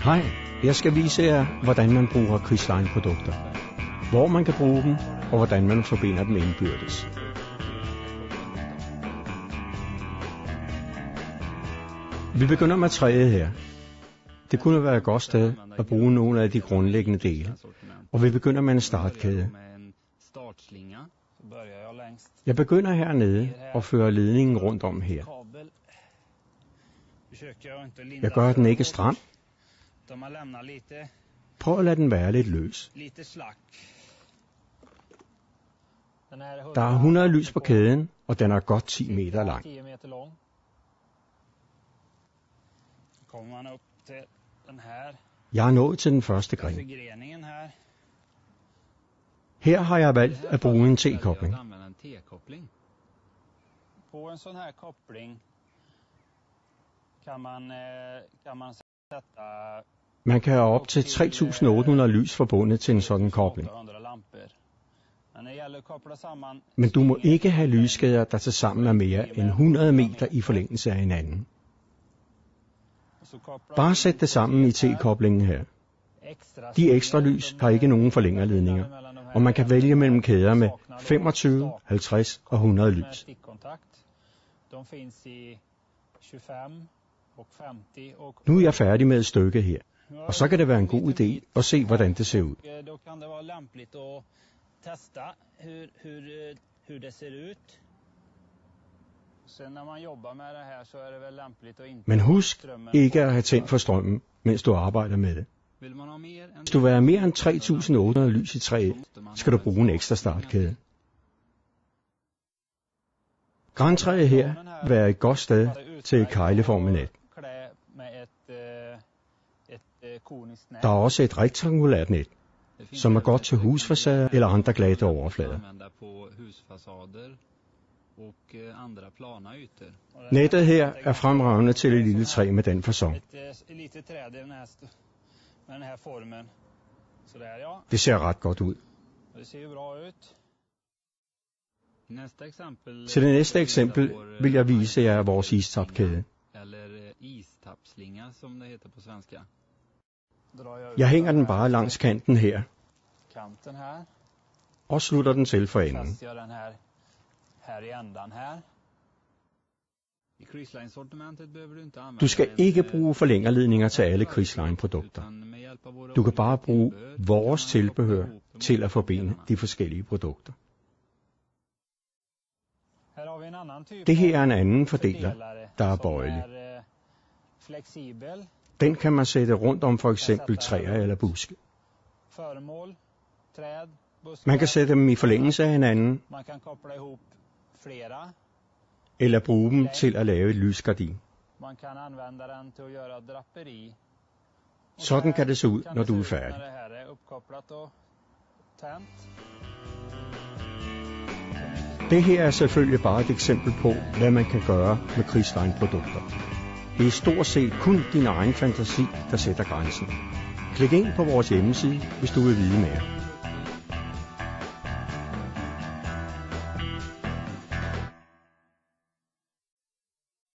Hej, jeg skal vise jer, hvordan man bruger Chris-Line-produkter. Hvor man kan bruge dem, og hvordan man forbinder dem indbyrdes. Vi begynder med træet her. Det kunne være et godt sted at bruge nogle af de grundlæggende dele. Og vi begynder med en startkæde. Jeg begynder hernede og fører ledningen rundt om her. Jeg gør den ikke stram. Prøv at lade den være lidt løs. Der er 100 lys på kæden, og den er godt 10 meter lang. Jeg er nået til den første gren. Her har jeg valgt at bruge en T-kobling. På en sån här koppling kan man sätta Man kan have op til 3.800 lys forbundet til en sådan kobling. Men du må ikke have lyskæder, der tilsammen er mere end 100 meter i forlængelse af hinanden. Bare sæt det sammen i T-koblingen her. De ekstra lys har ikke nogen forlængerledninger, og man kan vælge mellem kæder med 25, 50 og 100 lys. Nu er jeg færdig med et stykke her, og så kan det være en god idé at se, hvordan det ser ud. Men husk ikke at have tændt for strømmen, mens du arbejder med det. Hvis du vil have mere end 3.800 lys i træet, skal du bruge en ekstra startkæde. Grantræet her vil være et godt sted til et kegleformet net. Der er også et rektangulært net, som er godt til husfacader eller andre glatte overflader. Nettet her er fremragende til et lille træ med den facon. Det ser ret godt ud. Til det næste eksempel vil jeg vise jer vores istapkæde. Jeg hænger den bare langs kanten her, og slutter den til for enden. Du skal ikke bruge forlængerledninger til alle Chris-Line-produkter. Du kan bare bruge vores tilbehør til at forbinde de forskellige produkter. Det her er en anden fordeler, der er bøjelig. Den kan man sætte rundt om for eksempel træer eller buske. Man kan sætte dem i forlængelse af hinanden, eller bruge dem til at lave et lysgardin. Sådan kan det se ud, når du er færdig. Det her er selvfølgelig bare et eksempel på, hvad man kan gøre med Chris-Line-produkter. Det er stort set kun din egen fantasi, der sætter grænsen. Klik ind på vores hjemmeside, hvis du vil vide mere.